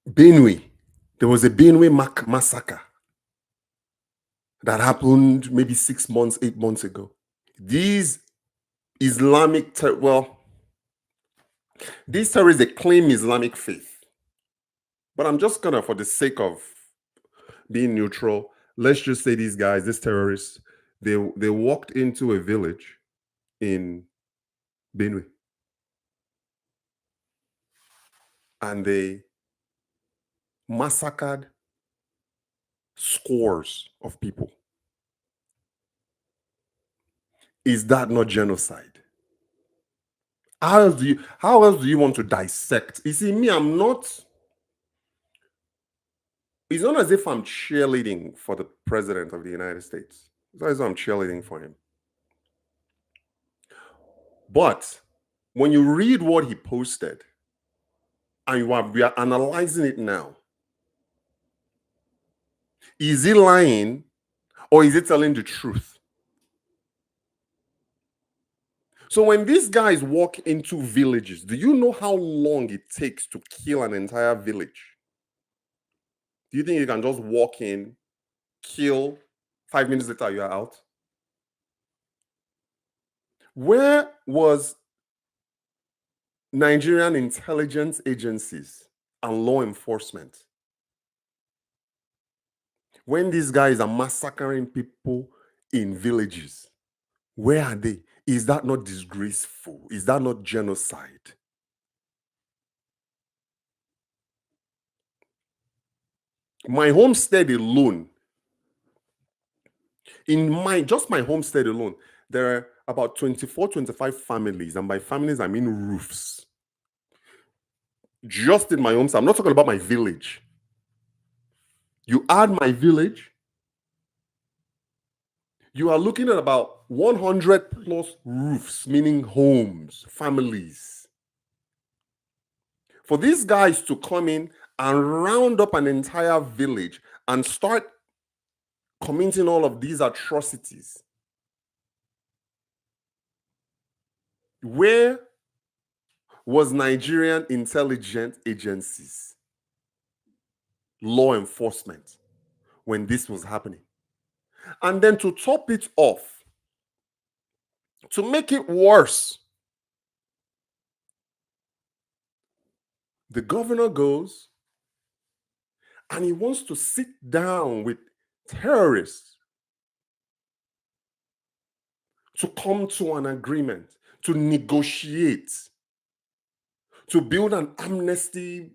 Benue. There was a Benue massacre that happened maybe 6 months, 8 months ago. These these terrorists, they claim Islamic faith. But I'm just gonna, for the sake of being neutral, let's just say these guys, these terrorists, they walked into a village in Benue and they massacred scores of people. Is that not genocide? How else do you want to dissect? You see, me, it's not as if I'm cheerleading for the president of the United States. It's not as if I'm cheerleading for him. But when you read what he posted and we are analyzing it now, is he lying or is he telling the truth? So when these guys walk into villages, do you know how long it takes to kill an entire village? Do you think you can just walk in, kill, 5 minutes later you are out? Where was Nigerian intelligence agencies and law enforcement when these guys are massacring people in villages? Where are they? Is that not disgraceful? Is that not genocide? My homestead alone, my homestead alone, there are about 24, 25 families, and by families I mean roofs. Just in my homestead, I'm not talking about my village. You add my village, you are looking at about 100 plus roofs, meaning homes, families. For these guys to come in and round up an entire village and start committing all of these atrocities, where was Nigerian intelligence agencies, law enforcement, when this was happening? And then to top it off, to make it worse, the governor goes and he wants to sit down with terrorists to come to an agreement, to negotiate, to build an amnesty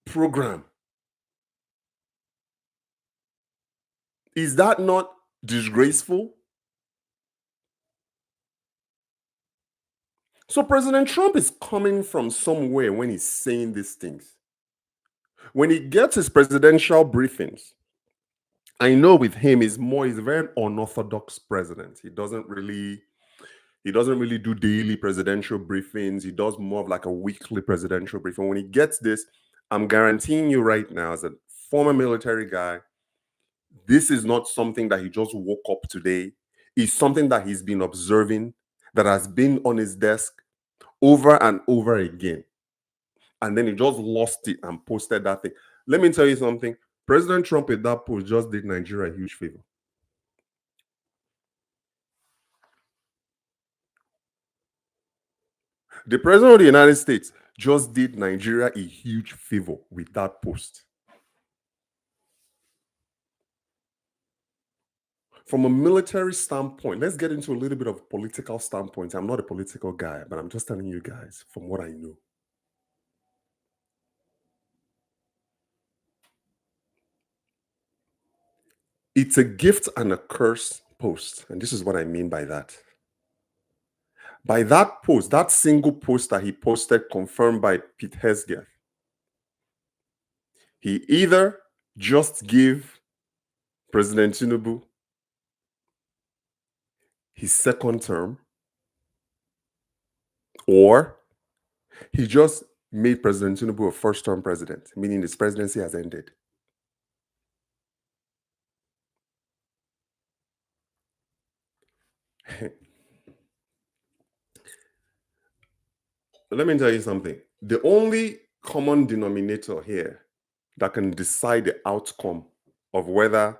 program. Is that not disgraceful? So President Trump is coming from somewhere when he's saying these things. When he gets his presidential briefings, I know with him he's a very unorthodox president. He doesn't really do daily presidential briefings. He does more of like a weekly presidential briefing. When he gets this, I'm guaranteeing you right now, as a former military guy, this is not something that he just woke up today. It's something that he's been observing, that has been on his desk over and over again. And then he just lost it and posted that thing. Let me tell you something. President Trump with that post just did Nigeria a huge favor. The president of the United States just did Nigeria a huge favor with that post. From a military standpoint, let's get into a little bit of political standpoint. I'm not a political guy, but I'm just telling you guys from what I know. It's a gift and a curse post. And this is what I mean by that. By that post, that single post that he posted, confirmed by Pete Hegseth, he either just gave President Tinubu his second term, or he just made President Tinubu a first-term president, meaning his presidency has ended. Let me tell you something. The only common denominator here that can decide the outcome of whether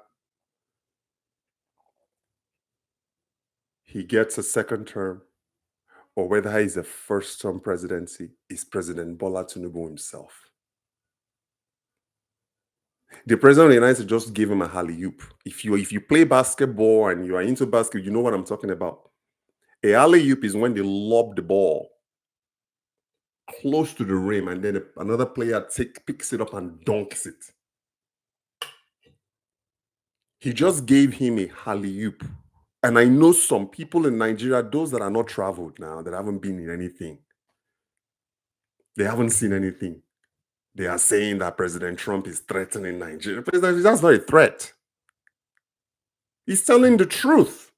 he gets a second term or whether he's a first term presidency is President Bola Tinubu himself. The president of the United States just gave him a alley-oop. If you play basketball and you are into basketball, you know what I'm talking about. A alley-oop is when they lob the ball close to the rim and then another player picks it up and dunks it. He just gave him a alley-oop. And I know some people in Nigeria, those that are not traveled now, that haven't been in anything, they haven't seen anything. They are saying that President Trump is threatening Nigeria. That's not a threat. He's telling the truth.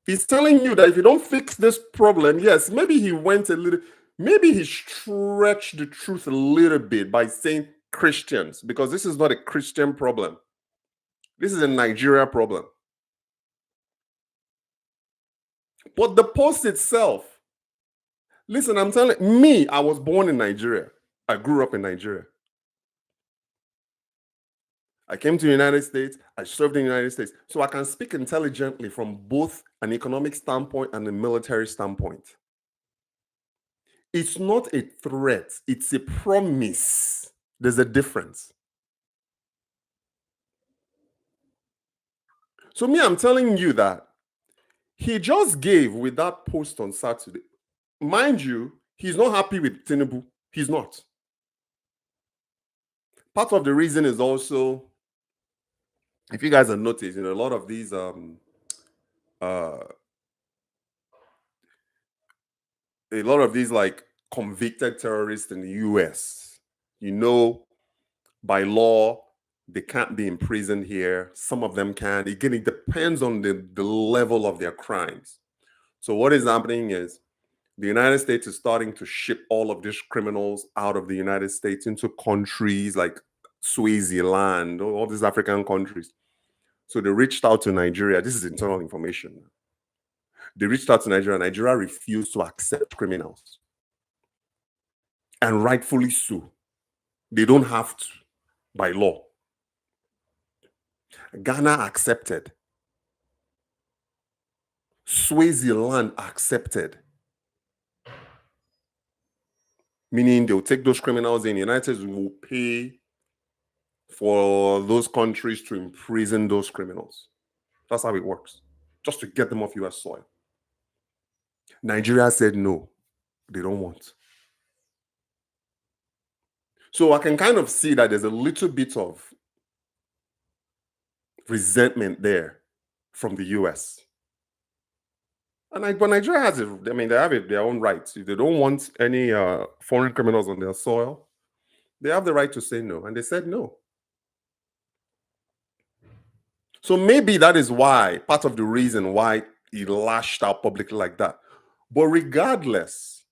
He's telling you that if you don't fix this problem, yes, maybe he stretched the truth a little bit by saying Christians, because this is not a Christian problem. This is a Nigeria problem. But the post itself, listen, I'm telling me, I was born in Nigeria. I grew up in Nigeria. I came to the United States. I served in the United States. So I can speak intelligently from both an economic standpoint and a military standpoint. It's not a threat. It's a promise. There's a difference. So me, I'm telling you that he just gave with that post on Saturday. Mind you, he's not happy with Tinubu. He's not. Part of the reason is also, if you guys have noticed, a lot of these like convicted terrorists in the US, by law, they can't be imprisoned here. Some of them can. Again, it depends on the level of their crimes. So what is happening is the United States is starting to ship all of these criminals out of the United States into countries like Swaziland, all these African countries. So they reached out to Nigeria. This is internal information. They reached out to Nigeria. Nigeria refused to accept criminals. And rightfully so. They don't have to, by law. Ghana accepted. Swaziland accepted. Meaning they'll take those criminals in. The United States will pay for those countries to imprison those criminals. That's how it works. Just to get them off US soil. Nigeria said no, they don't want. So I can kind of see that there's a little bit of resentment there from the US. But Nigeria has it. I mean, they have their own rights. If they don't want any foreign criminals on their soil, they have the right to say no. And they said no. So maybe that is why, part of the reason why he lashed out publicly like that. But regardless,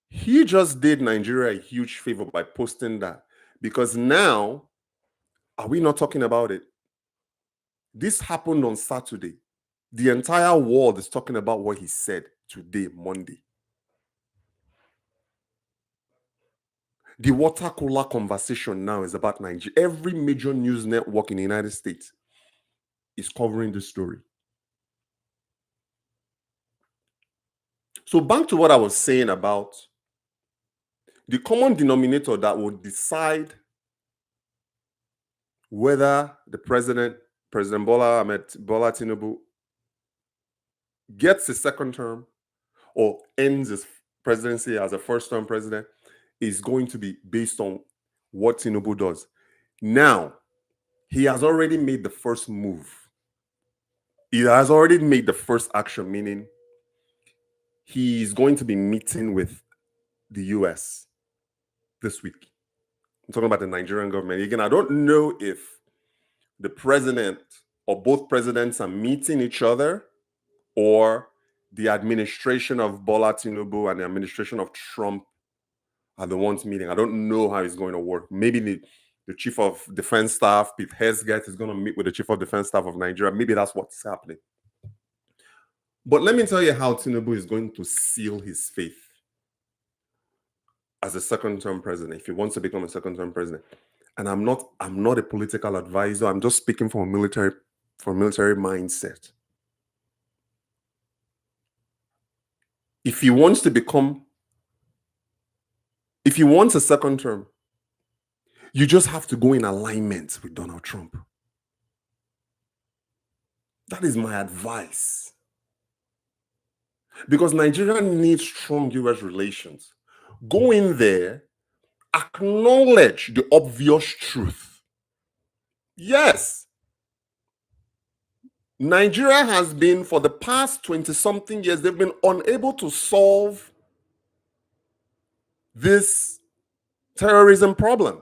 he just did Nigeria a huge favor by posting that. Because now, are we not talking about it? This happened on Saturday. The entire world is talking about what he said today, Monday. The water cooler conversation now is about Nigeria. Every major news network in the United States is covering this story. So back to what I was saying about the common denominator that would decide whether the President Bola Tinubu, gets a second term or ends his presidency as a first-term president is going to be based on what Tinubu does. Now, he has already made the first move. He has already made the first action, meaning he's going to be meeting with the US this week. I'm talking about the Nigerian government. Again, I don't know if the president or both presidents are meeting each other or the administration of Bola Tinubu and the administration of Trump are the ones meeting. I don't know how it's going to work. Maybe the chief of defense staff, Pete Hegseth, is going to meet with the chief of defense staff of Nigeria. Maybe that's what's happening. But let me tell you how Tinubu is going to seal his faith. as a second-term president, if he wants to become a second-term president. And I'm not a political advisor. I'm just speaking from a military mindset. If he wants to become, if he wants a second term, you just have to go in alignment with Donald Trump. That is my advice. Because Nigeria needs strong US relations. Go in there, acknowledge the obvious truth. Yes, Nigeria has been, for the past 20 something years, they've been unable to solve this terrorism problem.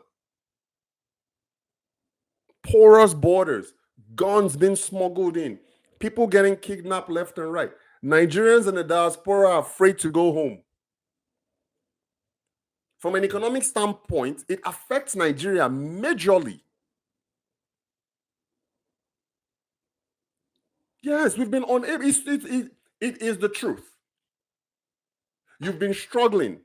Porous borders, guns being smuggled in, people getting kidnapped left and right. Nigerians in the diaspora are afraid to go home. From an economic standpoint, it affects Nigeria majorly. Yes, we've been unable. It is the truth. You've been struggling.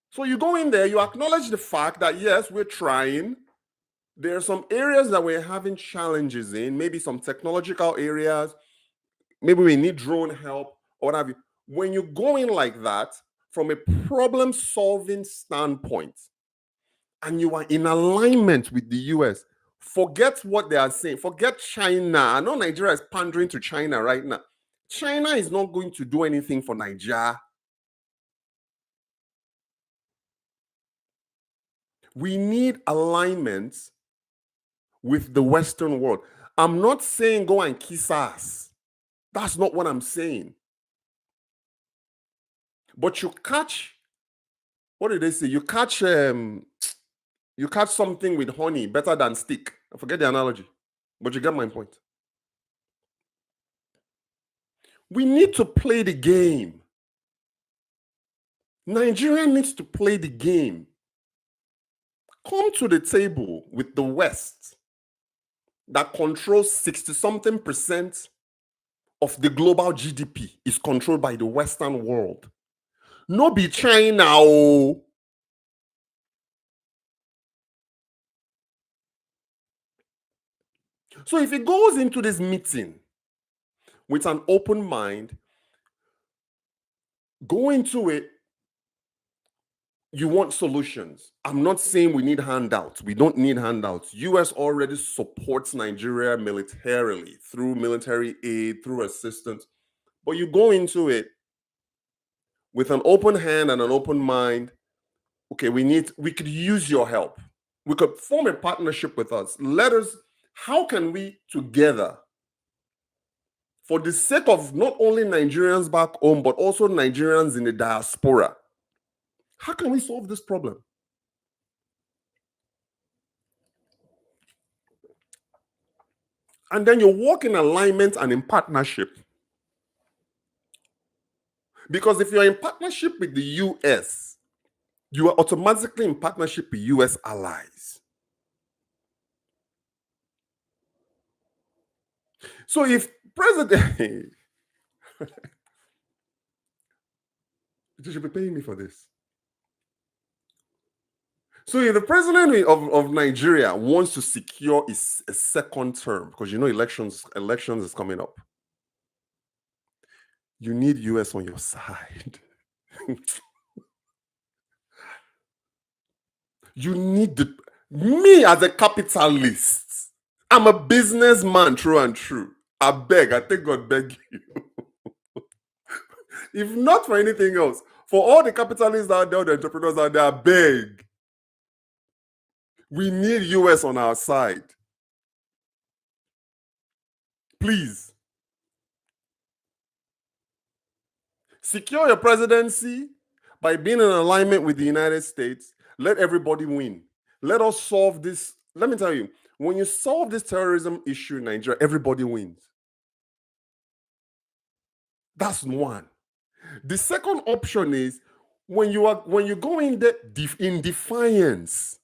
So you go in there, you acknowledge the fact that, yes, we're trying. There are some areas that we're having challenges in, maybe some technological areas. Maybe we need drone help or what have you. When you go in like that, from a problem solving standpoint, and you are in alignment with the US, forget what they are saying. Forget China. I know Nigeria is pandering to China right now. China is not going to do anything for Nigeria. We need alignment with the Western world. I'm not saying go and kiss ass. That's not what I'm saying. But you catch, what did they say? You catch something with honey better than stick. I forget the analogy, but you get my point. We need to play the game. Nigeria needs to play the game. Come to the table with the West that controls 60-something percent of the global GDP is controlled by the Western world. No be China. Oh. So if he goes into this meeting with an open mind, go into it, you want solutions. I'm not saying we need handouts. We don't need handouts. US already supports Nigeria militarily through military aid, through assistance. But you go into it with an open hand and an open mind. Okay, we could use your help. We could form a partnership with us. How can we together, for the sake of not only Nigerians back home, but also Nigerians in the diaspora, how can we solve this problem? And then you work in alignment and in partnership. Because if you're in partnership with the US, you are automatically in partnership with US allies. So if President, you should be paying me for this. So if the president of Nigeria wants to secure a second term, because you know elections is coming up, you need US on your side. You need me as a capitalist. I'm a businessman, true and true. I take God beg you. If not for anything else, for all the capitalists out there, the entrepreneurs out there, I beg. We need US on our side. Please. Secure your presidency by being in alignment with the United States. Let everybody win. Let us solve this. Let me tell you, when you solve this terrorism issue in Nigeria, everybody wins. That's one. The second option is when you go in there in defiance.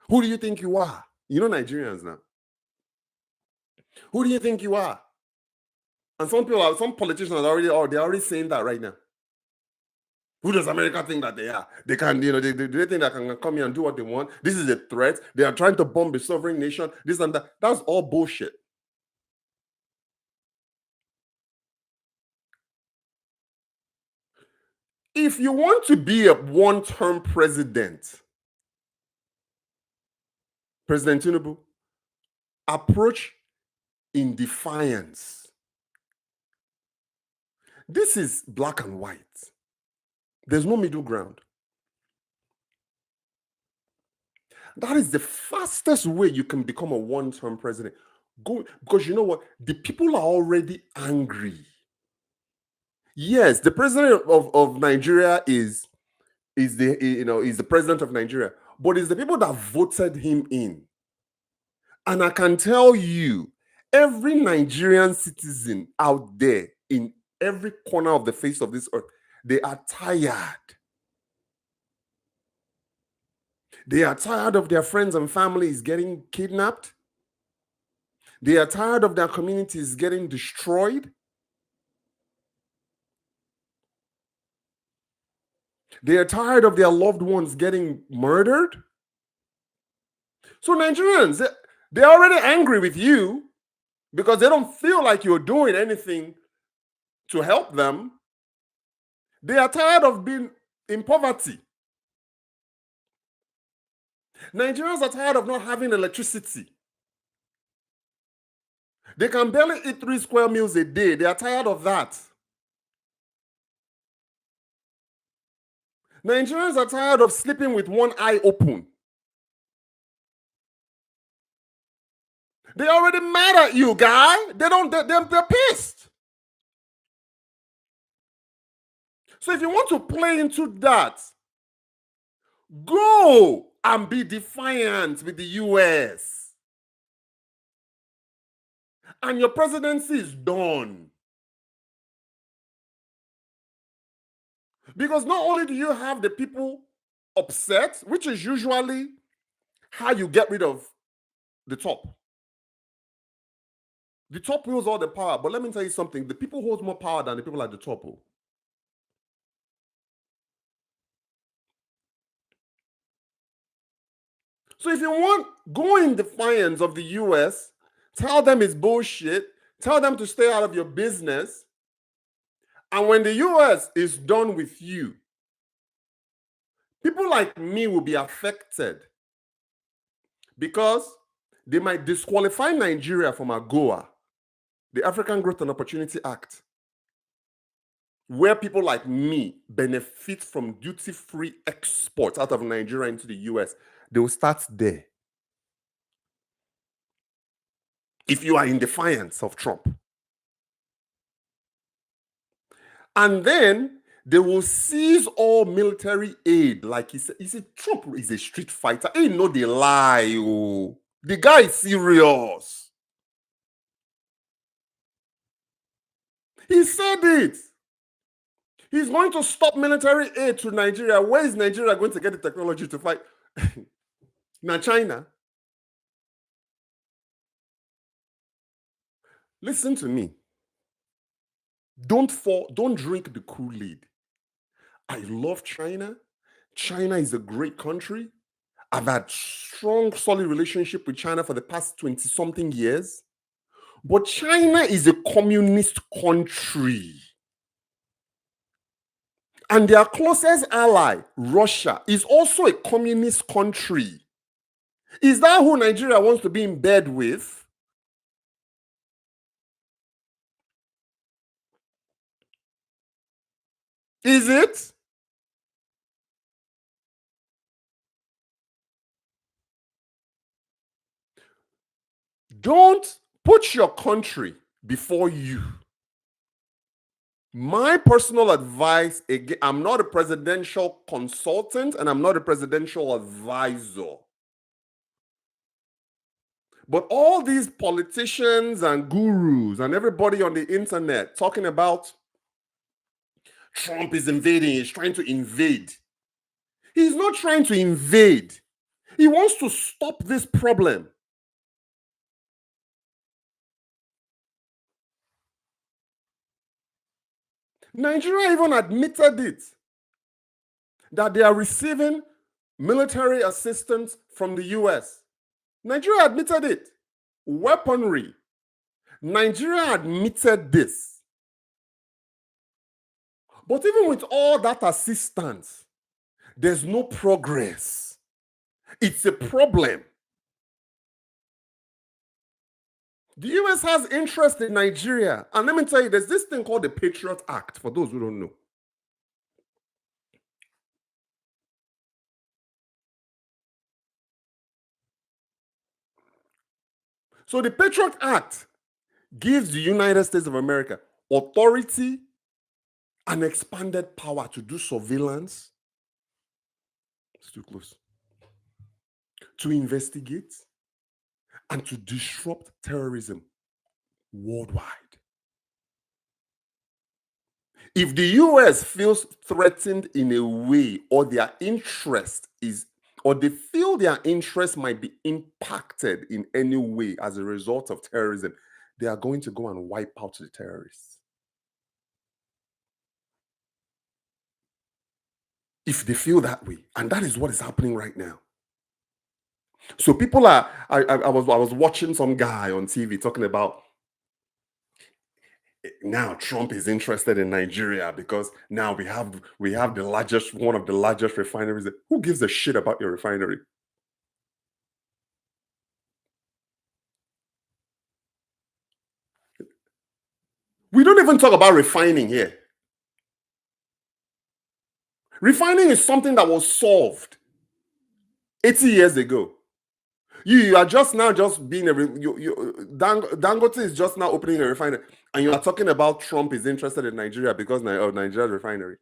Who do you think you are? You know Nigerians now. Who do you think you are? And some politicians they're already saying that right now. Who does America think that they are? They can, do they think that can come here and do what they want? This is a threat. They are trying to bomb a sovereign nation, this and that. That's all bullshit. If you want to be a one-term president, President Tinubu, approach in defiance. This is black and white. There's no middle ground. That is the fastest way you can become a one-term president. Go, because you know what? The people are already angry. Yes, the president of Nigeria is the president of Nigeria, but it's the people that voted him in. And I can tell you, every Nigerian citizen out there in every corner of the face of this earth, they are tired. They are tired of their friends and families getting kidnapped. They are tired of their communities getting destroyed. They are tired of their loved ones getting murdered. So Nigerians, they're already angry with you because they don't feel like you're doing anything to help them. They are tired of being in poverty. Nigerians are tired of not having electricity. They can barely eat 3 square meals a day. They are tired of that. Nigerians are tired of sleeping with one eye open. They're already mad at you, guy. They're pissed. So if you want to play into that, go and be defiant with the US. And your presidency is done. Because not only do you have the people upset, which is usually how you get rid of the top. The top wields all the power, but let me tell you something. The people hold more power than the people at the top. So if you want, go in defiance of the US, tell them it's bullshit, tell them to stay out of your business. And when the US is done with you, people like me will be affected because they might disqualify Nigeria from AGOA, the African Growth and Opportunity Act, where people like me benefit from duty-free exports out of Nigeria into the US. They will start there. If you are in defiance of Trump. And then they will seize all military aid. Like he said, Trump is a street fighter. He know they lie. Oh. The guy is serious. He said it. He's going to stop military aid to Nigeria. Where is Nigeria going to get the technology to fight? Now, China. Listen to me. Don't drink the Kool-Aid. I love China. China is a great country. I've had strong, solid relationship with China for the past 20-something years. But China is a communist country. And their closest ally, Russia, is also a communist country. Is that who Nigeria wants to be in bed with? Is it? Don't put your country before you. My personal advice, again, I'm not a presidential consultant and I'm not a presidential advisor. But all these politicians and gurus and everybody on the internet talking about Trump is invading, he's trying to invade. He's not trying to invade. He wants to stop this problem. Nigeria even admitted it. that they are receiving military assistance from the US. Nigeria admitted it. Weaponry. Nigeria admitted this. But even with all that assistance, there's no progress. It's a problem. The US has interest in Nigeria. And let me tell you, there's this thing called the Patriot Act, for those who don't know. So the Patriot Act gives the United States of America authority and expanded power to do surveillance. It's too close. To investigate and to disrupt terrorism worldwide. If the US feels threatened in a way, or their interest is, or they feel their interest might be impacted in any way as a result of terrorism, they are going to go and wipe out the terrorists. If they feel that way, and that is what is happening right now. So people are, I was watching some guy on TV talking about now Trump is interested in Nigeria because now we have the largest, one of the largest refineries. Who gives a shit about your refinery? We don't even talk about refining here. Refining is something that was solved 80 years ago. You are just now being Dangote is just now opening a refinery, and you are talking about Trump is interested in Nigeria because of Nigeria's refinery.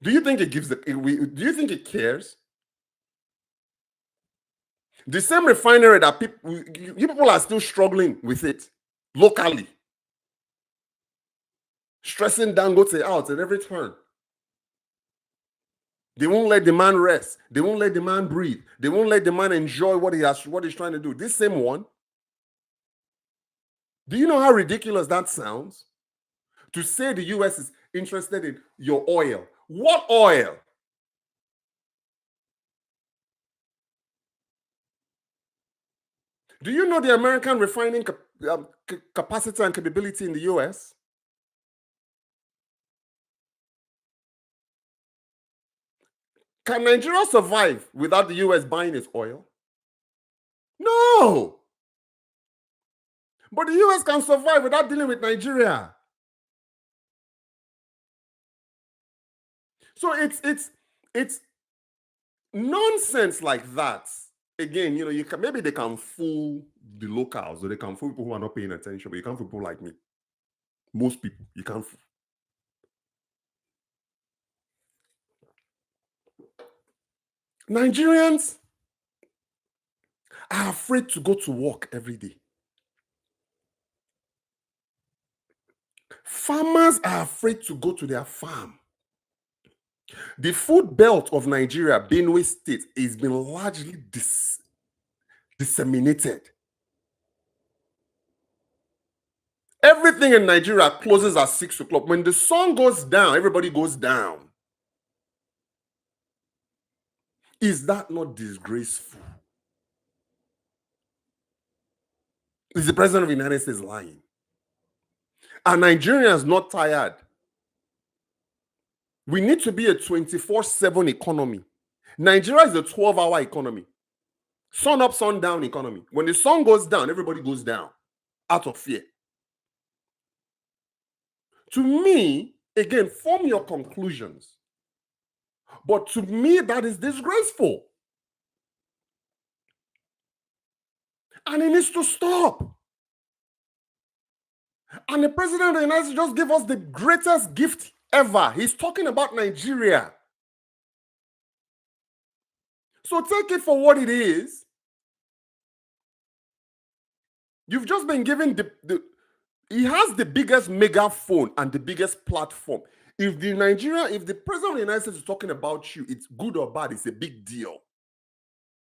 Do you think it gives do you think it cares? The same refinery that people are still struggling with it locally, stressing Dangote out at every turn. They won't let the man rest. They won't let the man breathe. They won't let the man enjoy what he's trying to do. This same one. Do you know how ridiculous that sounds? To say the US is interested in your oil. What oil? Do you know the American refining capacity and capability in the US? Can Nigeria survive without the US buying its oil? No. But the US can survive without dealing with Nigeria. So it's nonsense like that. Again, maybe they can fool the locals, or they can fool people who are not paying attention, but you can't fool people like me. Most people, you can't fool. Nigerians are afraid to go to work every day. Farmers are afraid to go to their farm. The food belt of Nigeria, Benue State, is been largely disseminated. Everything in Nigeria closes at 6 o'clock. When the sun goes down, everybody goes down. Is that not disgraceful? Is the president of the United States lying? Are Nigerians not tired? We need to be a 24/7 economy. Nigeria is a 12-hour economy. Sun up, sun down economy. When the sun goes down, everybody goes down out of fear. To me, again, form your conclusions. But to me, that is disgraceful. And it needs to stop. And the president of the United States just gave us the greatest gift ever. He's talking about Nigeria. So take it for what it is. You've just been given he has the biggest megaphone and the biggest platform. If the president of the United States is talking about you, it's good or bad, it's a big deal.